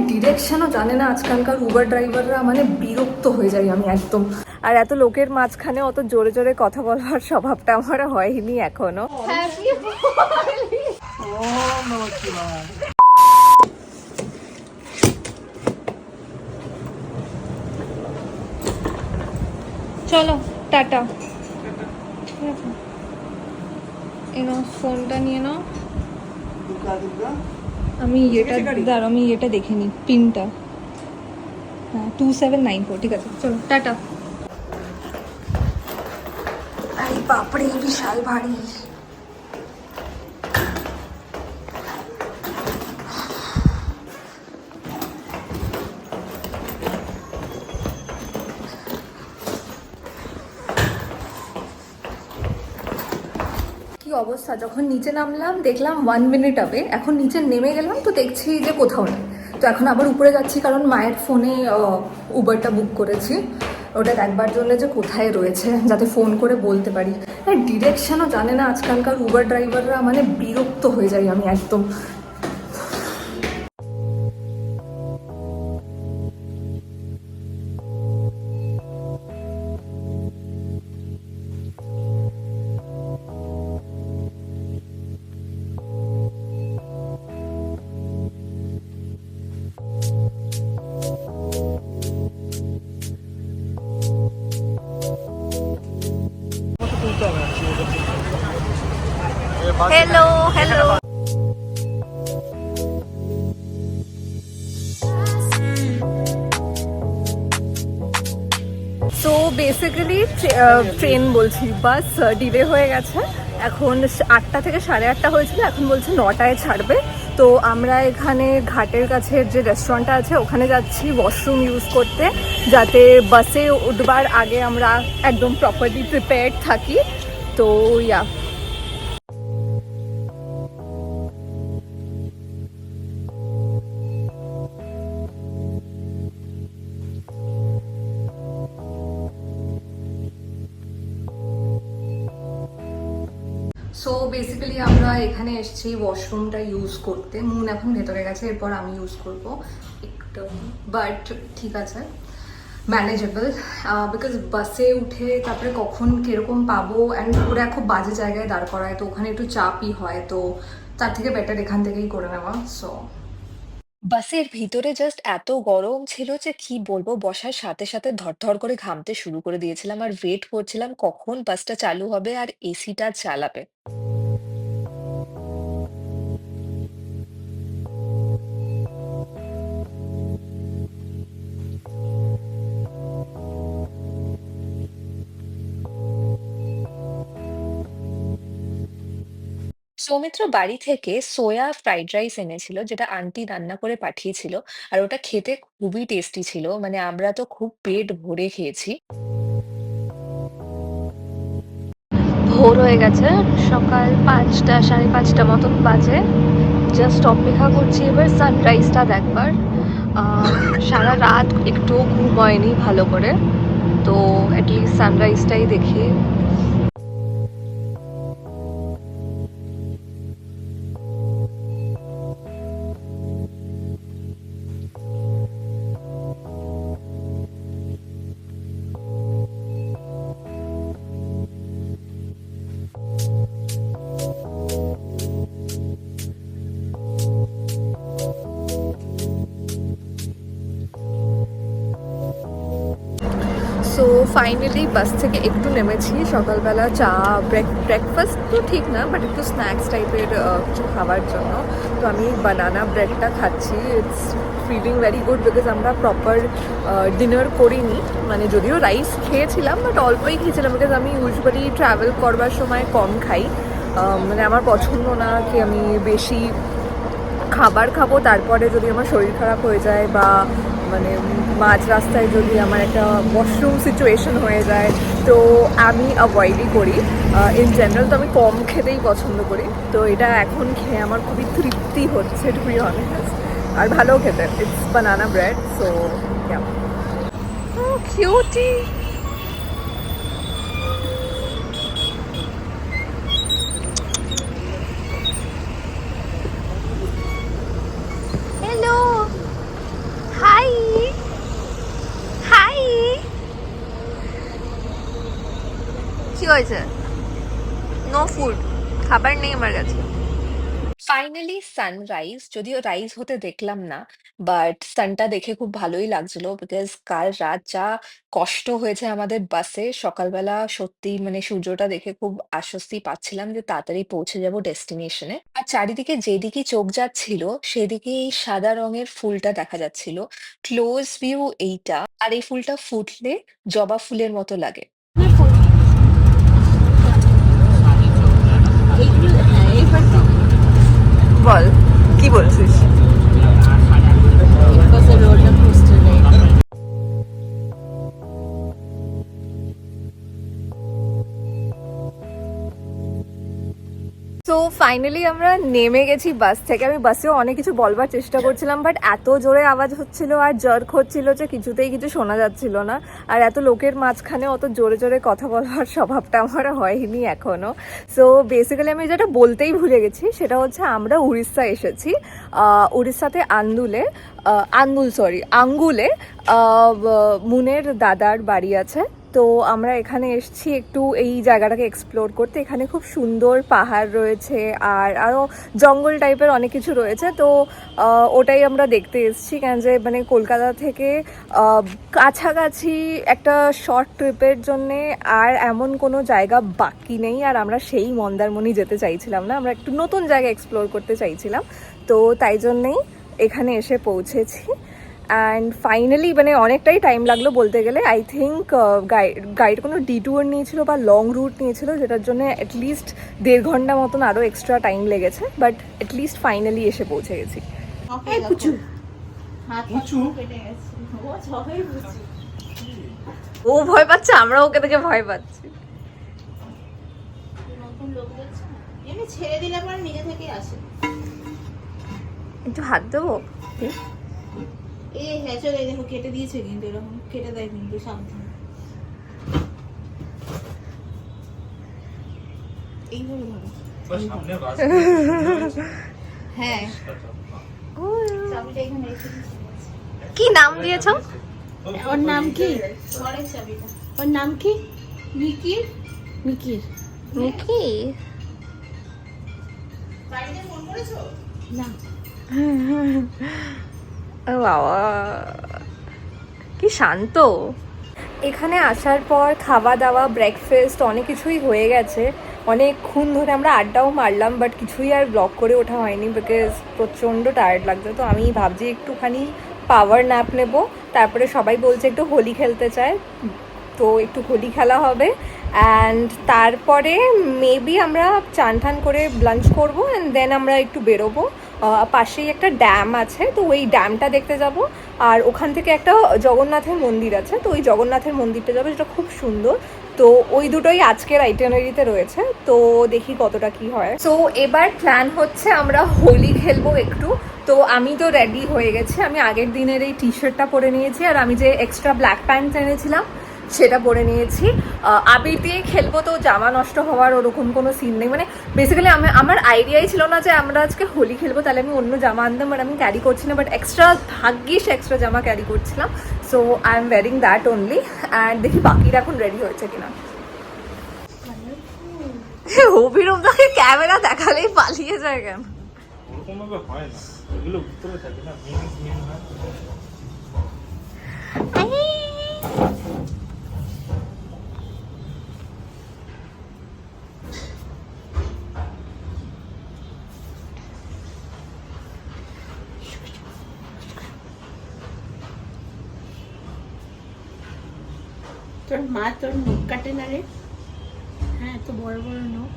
ডিরেকশনও জানে না আজকালকার উবার ড্রাইভাররা, মানে বিরক্ত হয়ে যাই আমি একদম। আর এত লোকের মাঝখানে অত জোরে জোরে কথা বলার স্বভাবটা আমার হয়নি এখনো। চলো টাটা। ফোনটা নিয়ে নাও। আমি এটা দেখে নিই পিনটা। হ্যাঁ 2794, ঠিক আছে চলো টাটা। এই বাপরে বিশাল ভারী। কি অবস্থা, যখন নিচে নামলাম দেখলাম 1 মিনিট হবে, এখন নিচে নেমে গেলাম তো দেখছি যে কোথাও নেই। তো এখন আবার উপরে যাচ্ছি কারণ মায়ের ফোনে উবারটা বুক করেছি, ওটা দেখবার জন্য যে কোথায় রয়েছে যাতে ফোন করে বলতে পারি। ডিরেকশনও জানে না আজকালকার উবার ড্রাইভাররা, মানে বিরক্ত হয়ে যাই আমি একদম। Hello hello. So basically train বলছি বাস ডিলে হয়ে গেছে। এখন 8টা থেকে 8:30 হয়েছিল, এখন বলছে 9টায় ছাড়বে। তো আমরা এখানে ঘাটের কাছের যে রেস্টুরেন্টটা আছে ওখানে যাচ্ছি ওয়াশরুম ইউজ করতে, যাতে বাসে উঠবার আগে আমরা একদম প্রপারলি প্রিপেয়ার্ড থাকি। তো ইয়া সো বেসিক্যালি আমরা এখানে এসেছি ওয়াশরুমটা ইউজ করতে। মুন এখন ভেতরে গেছে, এরপর আমি ইউজ করব একটু, বাট ঠিক আছে ম্যানেজেবল। বিকজ বাসে উঠে তারপরে কখন কীরকম পাবো, অ্যান্ড ওরা খুব বাজে জায়গায় দাঁড় করায়, তো ওখানে একটু চাপই হয়, তো তার থেকে বেটার এখান থেকেই করে নেওয়া। সো বাসের ভিতরে জাস্ট এত গরম ছিল যে কি বলবো, বসার সাথে সাথে ধরধর করে ঘামতে শুরু করে দিয়েছিলাম আর ওয়েট করছিলাম কখন বাসটা চালু হবে আর এসিটা চালাবে। সৌমিত্র বাড়ি থেকে সোয়া ফ্রাইড রাইস এনেছিল, যেটা আন্টি রান্না করে পাঠিয়েছিল। আর ওটা খেতে খুবই টেস্টি ছিল, মানে আমরা তো খুব পেট ভরে খেয়েছি। ভোর হয়ে গেছে, সকাল 5টা 5:30 মতন বাজে। জাস্ট অপেক্ষা করছি এবার সানরাইজটা দেখবার। সারা রাত একটু ঘুম হয়নি ভালো করে, তো অ্যাটলিস্ট সানরাইজটাই দেখি। সো ফাইনালি বাস থেকে একটু নেমেছি, সকালবেলা চা ব্রেকফাস্ট তো ঠিক না, বাট একটু স্ন্যাক্স টাইপের কিছু খাওয়ার জন্য। তো আমি বানানা ব্রেডটা খাচ্ছি। It's feeling very good because আমরা প্রপার ডিনার করিনি, মানে যদিও রাইস খেয়েছিলাম বাট অল্পই খেয়েছিলাম, বিকজ আমি ইউজুয়ালি ট্রাভেল করবার সময় কম খাই। মানে আমার পছন্দ না কি আমি বেশি খাবার খাবো তারপরে যদি আমার শরীর খারাপ হয়ে যায়, বা মানে মাঝ রাস্তায় যদি আমার একটা ওয়াশরুম সিচুয়েশন হয়ে যায়, তো আমি অ্যাভয়েডই করি। ইন জেনারেল তো আমি কম খেতেই পছন্দ করি। তো এটা এখন খেয়ে আমার খুবই তৃপ্তি হচ্ছে টু বি অনেস্ট, আর ভালো খেতে। It's banana bread, so cutie. Hello হয়েছে, নো ফুড, খাবার নেই আমার কাছে। ফাইনালি সানরাইজ, যদিও রাইজ হতে দেখলাম না, বাট সানটা দেখে খুব ভালোই লাগছিল বিকজ কাল রাত যা কষ্ট হয়েছে আমাদের বাসে, সকালবেলা সত্যি মানে সূর্যটা দেখে খুব আশ্বস্তি পাচ্ছিলাম যে তাড়াতাড়ি পৌঁছে যাব ডেস্টিনেশনে। আর চারিদিকে যেদিকে চোখ যাচ্ছিল সেদিকে এই সাদা রঙের ফুলটা দেখা যাচ্ছিল, ক্লোজ ভিউ এইটা। আর এই ফুলটা ফুটলে জবা ফুলের মতো লাগে। বল, কি বলছিস? তো ফাইনালি আমরা নেমে গেছি বাস থেকে। আমি বাসেও অনেক কিছু বলবার চেষ্টা করছিলাম, বাট এত জোরে আওয়াজ হচ্ছিল আর জার্ক হচ্ছিল যে কিছুতেই কিছু শোনা যাচ্ছিল না। আর এত লোকের মাঝখানে অত জোরে জোরে কথা বলার স্বভাবটা আমার হয়নি এখনো। সো বেসিক্যালি আমি যেটা বলতেই ভুলে গেছি সেটা হচ্ছে আমরা উড়িষ্যা এসেছি। উড়িষ্যাতে আঙ্গুলে মুনের দাদার বাড়ি আছে। তো আমরা এখানে এসেছি একটু এই জায়গাটাকে এক্সপ্লোর করতে। এখানে খুব সুন্দর পাহাড় রয়েছে আর আরও জঙ্গল টাইপের অনেক কিছু রয়েছে। তো ওটাই আমরা দেখতে এসেছি, কেন যে মানে কলকাতা থেকে কাছাকাছি একটা শর্ট ট্রিপের জন্যে আর এমন কোনো জায়গা বাকি নেই। আর আমরা সেই মন্দারমণি যেতে চাইছিলাম না, আমরা একটু নতুন জায়গা এক্সপ্লোর করতে চাইছিলাম। তো তাই জন্যেই এখানে এসে পৌঁছেছি। অ্যান্ড ফাইনালি মানে অনেকটাই টাইম লাগলো বলতে গেলে। আই থিঙ্ক গাইড কোনো ডিটুয়ার নিয়েছিল বা লং রুট নিয়েছিল, যেটার জন্য অ্যাটলিস্ট 1.5 ঘন্টা মতন আরও এক্সট্রা টাইম লেগেছে, বাট অ্যাটলিস্ট ফাইনালি এসে পৌঁছে গেছি। ও ভয় পাচ্ছে, আমরা ওকে দেখে ভয় পাচ্ছি। ছেড়ে দিলে পরে নিজে থেকেই আসে। একটু হাত দেবো? এই হ্যাঁ চলে দেখো, কেটে দিয়েছে কিন্তু, এরকম কেটে দেয় কিন্তু, সাবধান। এইভাবে ধরো। হ্যাঁ, চাবিটা এখানে রেখে দিয়েছি। কি নাম দিয়েছো? ওর নাম কি? চাবিটা ওর নাম কি? মিকি। মিকি মিকি বাড়িতে ফোন করেছো? না। বাবা কি শান্ত। এখানে আসার পর খাওয়া দাওয়া, ব্রেকফাস্ট অনেক কিছুই হয়ে গেছে। অনেকক্ষণ ধরে আমরা আড্ডাও মারলাম, বাট কিছুই আর ব্লগ করে ওঠা হয়নি বিকজ প্রচণ্ড টায়ার্ড লাগছে। তো আমি ভাবছি একটুখানি পাওয়ার ন্যাপ নেব। তারপরে সবাই বলছে একটু হোলি খেলতে চায়, তো একটু হোলি খেলা হবে। অ্যান্ড তারপরে মেবি আমরা চান ঠান করে লাঞ্চ করবো অ্যান্ড দেন আমরা একটু বেরোবো। পাশেই একটা ড্যাম আছে, তো ওই ড্যামটা দেখতে যাব। আর ওখান থেকে একটা জগন্নাথের মন্দির আছে, তো ওই জগন্নাথের মন্দিরটা যাবে, যেটা খুব সুন্দর। তো ওই দুটোই আজকের আইটেনারিতে রয়েছে, তো দেখি কতটা কি হয়। সো এবার প্ল্যান হচ্ছে আমরা হোলি খেলবো একটু। তো আমি তো রেডি হয়ে গেছি, আমি আগের দিনের এই টি শার্টটা পরে নিয়েছি আর আমি যে এক্সট্রা ব্ল্যাক প্যান্ট এনেছিলাম সেটা পরে নিয়েছি। আবির দিয়ে খেলবো, তো জামা নষ্ট হওয়ার ওরকম কোনো সিন নেই। মানে বেসিক্যালি আমার আইডিয়াই ছিল না যে আমরা আজকে হোলি খেলবো, তাহলে আমি অন্য জামা আনতাম, বাট আমি ক্যারি করছি না। বাট ভাগ্যিস এক্সট্রা জামা ক্যারি করছিলাম। So I am wearing that only. And দেখি বাকিরা এখন রেডি হয়েছে কিনা। অভিরূপ দাকে ক্যামেরা দেখালেই পালিয়ে যায় কেন? তোর মা তোর নখ কাটে না রে? হ্যাঁ, তো বড় বড় নখ।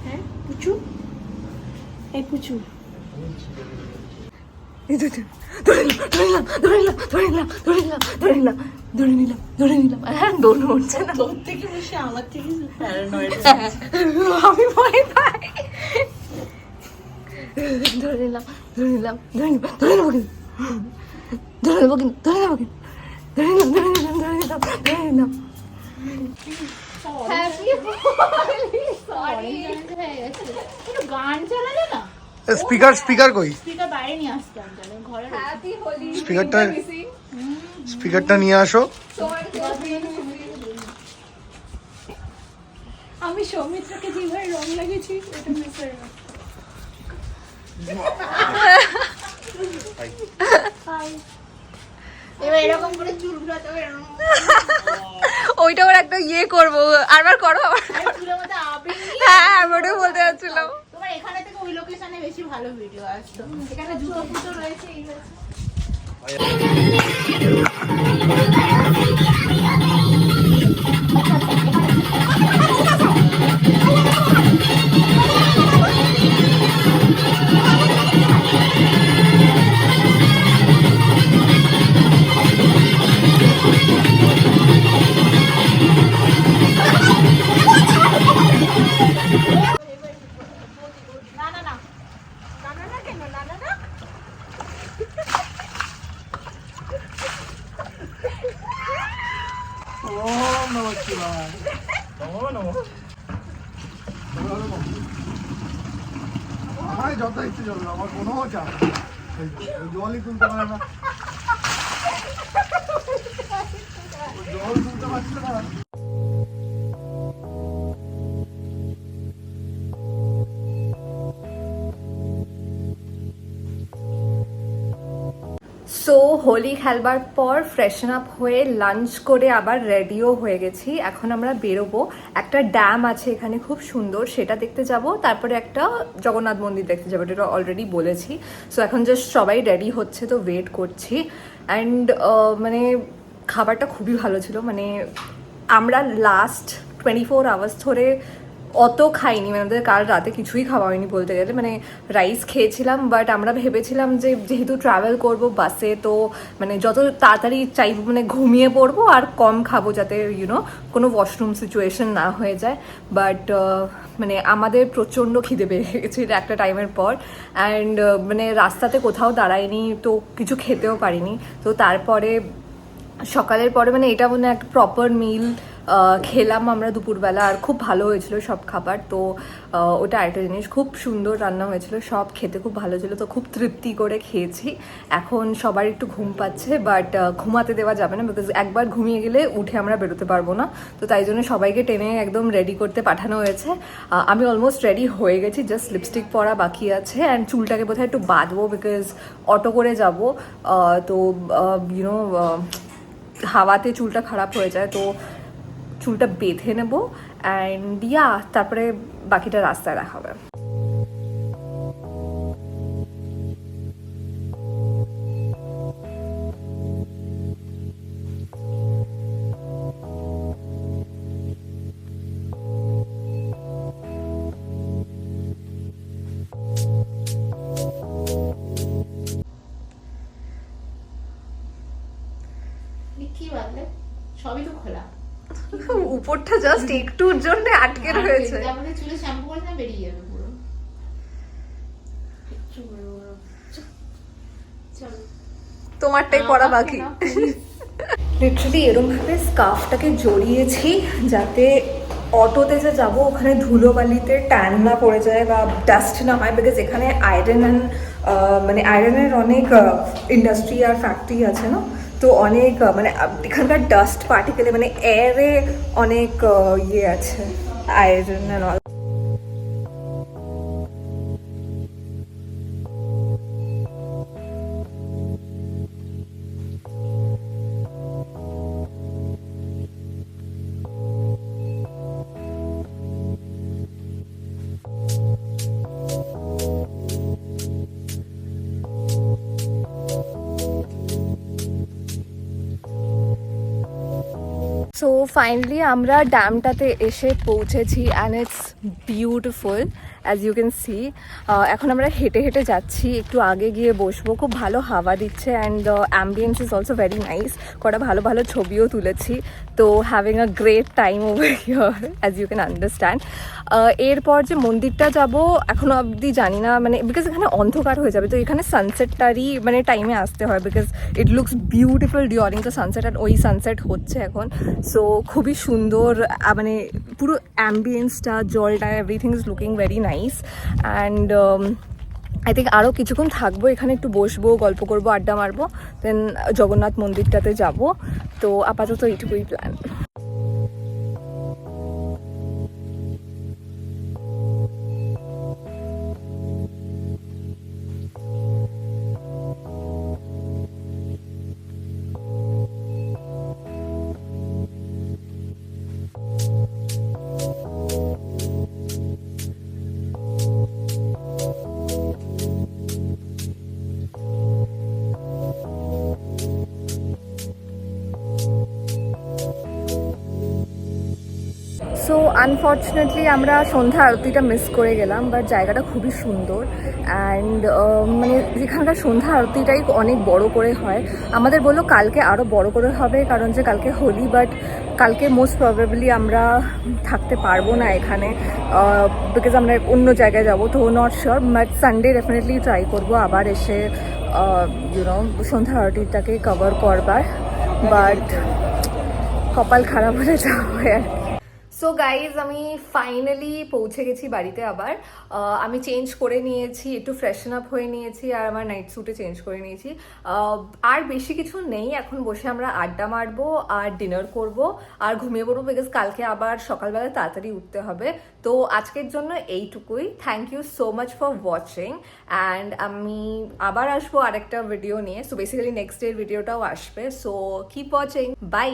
হ্যাঁ পুচু, এই পুচু তোর থেকে বেশি আমার থেকে প্যারানয়েড। আমি ভয় পাই। ধরে নিলাম ধরে নিলাম ধরে নিলাম ধরে নেবো কিন্তু ধরে নেবো কিন্তু ধরে নেবো কিন্তু ধরে নিলাম ধরে নিলাম ধরে নিলাম ধরে নিলাম। গান চালালে না? স্পিকার কই? স্পিকার বাইরে নিয়ে আসতে ঘরে। স্পিকারটা নিয়ে আসো। সৌমিত্রকে যেভাবে রং লাগিয়েছি এটা মিস হয়ে গেল। এবার এরকম করে চুল ঘুরাতে হবে, এরকম ওইটা ওর একটা ইয়ে করবো, আরবার করো আবার। আর চুলের মধ্যে আবির নিয়ে হ্যাঁ আমি ওটাই বলতে যাচ্ছিলাম। তোমার এখানে থেকে ওই লোকেশনে বেশি ভালো ভিডিও আসতো। এখানে জুতো ফুটো রয়েছে, এই রয়েছে। না না না না না না কেন না না না ওম নমঃ শিবায়। নমো নমো। আমার যত ইচ্ছে চলবে, আমার কোনো চাপ নেই। এই জলই তুলতে পারে না। ওই জল তুলতে পারছে না। সো হোলি খেলবার পর ফ্রেশন আপ হয়ে লাঞ্চ করে আবার রেডিও হয়ে গেছি। এখন আমরা বেরোবো, একটা ড্যাম আছে এখানে খুব সুন্দর, সেটা দেখতে যাব, তারপরে একটা জগন্নাথ মন্দির দেখতে যাবো, যেটা অলরেডি বলেছি। সো এখন জাস্ট সবাই রেডি হচ্ছে, তো ওয়েট করছি। অ্যান্ড মানে খাবারটা খুবই ভালো ছিল, মানে আমরা লাস্ট 24 আওয়ার্স ধরে অত খাইনি, মানে আমাদের কাল রাতে কিছুই খাওয়া হয়নি বলতে গেলে, মানে রাইস খেয়েছিলাম। বাট আমরা ভেবেছিলাম যে যেহেতু ট্রাভেল করব বাসে, তো মানে যত তাড়াতাড়ি চাইবো মানে ঘুমিয়ে পড়বো আর কম খাবো, যাতে ইউনো কোনো ওয়াশরুম সিচুয়েশন না হয়ে যায়। বাট মানে আমাদের প্রচণ্ড খিদে পেয়ে গেছিল একটা টাইমের পর। অ্যান্ড মানে রাস্তাতে কোথাও দাঁড়াইনি, তো কিছু খেতেও পারিনি। তো তারপরে সকালের পরে মানে এটা মানে একটা প্রপার মিল খেলাম আমরা দুপুরবেলা, আর খুব ভালো হয়েছিল সব খাবার। তো ওটা একটা জিনিস, খুব সুন্দর রান্না হয়েছিল, সব খেতে খুব ভালো ছিল, তো খুব তৃপ্তি করে খেয়েছি। এখন সবার একটু ঘুম পাচ্ছে, বাট ঘুমাতে দেওয়া যাবে না, বিকজ একবার ঘুমিয়ে গেলে উঠে আমরা বেরোতে পারবো না। তো তাই জন্য সবাইকে টেনে একদম রেডি করতে পাঠানো হয়েছে। আমি অলমোস্ট রেডি হয়ে গেছি, জাস্ট লিপস্টিক পরা বাকি আছে। অ্যান্ড চুলটাকে বোধহয় একটু বাঁধবো, বিকজ অটো করে যাব, তো ইউনো হাওয়াতে চুলটা খারাপ হয়ে যায়, তো চুলটা বেঁধে নেবো। অ্যান্ড তারপরে বাকিটা রাস্তায় দেখা হবে। কি বাদলে সবই তো খোলা, উপরটা জাস্ট একটুর জন্য আটকে রয়েছে। আমাদের চুলে শ্যাম্পু করে না বেরিয়ে যাবে পুরো। চলো তোমারটাই পড়া বাকি। লিটারালি এরকম ভাবে স্কার্ফটাকে জড়িয়েছি যাতে অটোতে যে যাবো ওখানে ধুলোবালিতে ট্যান না পড়ে যায় বা ডাস্ট না হয়, বিকজ এখানে আয়রন অ্যান্ড মানে আয়রনের অনেক ইন্ডাস্ট্রি আর ফ্যাক্টরি আছে না, তো অনেক মানে এখানকার ডাস্ট পার্টিকেলে মানে এয়ারে অনেক ইয়ে আছে, iron and all. So finally আমরা ড্যামটাতে এসে পৌঁছেছি, and it's beautiful as you can see. এখন আমরা হেঁটে হেঁটে যাচ্ছি, একটু আগে গিয়ে বসবো, খুব ভালো হাওয়া দিচ্ছে, and ambience is also very nice. কটা ভালো ভালো ছবিও তুলেছি, তো having a great time over here as you can understand. এরপর যে মন্দিরটা যাব এখনও অবধি জানি না, মানে বিকজ এখানে অন্ধকার হয়ে যাবে, তো এখানে সানসেটটারই মানে টাইমে আসতে হয়, because it looks beautiful during the sunset, and ওই সানসেট হচ্ছে এখন। সো খুবই সুন্দর, মানে পুরো অ্যাম্বিয়েন্সটা, জলটা, everything is looking very nice. And I think আরও কিছুক্ষণ থাকবো এখানে, একটু বসবো, গল্প করবো, আড্ডা মারবো, দেন জগন্নাথ মন্দিরটাতে যাব। তো আপাতত এইটুকুই প্ল্যান। আনফর্চুনেটলি আমরা সন্ধ্যা আরতিটা মিস করে গেলাম, বাট জায়গাটা খুবই সুন্দর অ্যান্ড মানে যেখানকার সন্ধ্যা আরতিটাই অনেক বড় করে হয়। আমাদের বললো কালকে আরও বড় করে হবে, কারণ যে কালকে হোলি, বাট কালকে মোস্ট প্রবাবলি আমরা থাকতে পারবো না এখানে, বিকজ আমরা অন্য জায়গায় যাবো, তো not sure, but Sunday definitely try করবো আবার এসে ইউনো সন্ধ্যা আরতিটাকে কভার করবার, বাট কপাল খারাপ হলে যাওয়া হয় আর কি। সো গাইজ আমি ফাইনালি পৌঁছে গেছি বাড়িতে আবার। আমি চেঞ্জ করে নিয়েছি, একটু ফ্রেশন আপ হয়ে নিয়েছি আর আমার নাইট স্যুটে চেঞ্জ করে নিয়েছি। আর বেশি কিছু নেই, এখন বসে আমরা আড্ডা মারবো আর ডিনার করব আর ঘুমিয়ে পড়বো, বিকজ কালকে আবার সকালবেলা তাড়াতাড়ি উঠতে হবে। তো আজকের জন্য এইটুকুই। Thank you so much for watching and আমি আবার আসবো আরেকটা ভিডিও নিয়ে। সো বেসিক্যালি নেক্সট ডের ভিডিওটাও আসবে। So keep watching, by.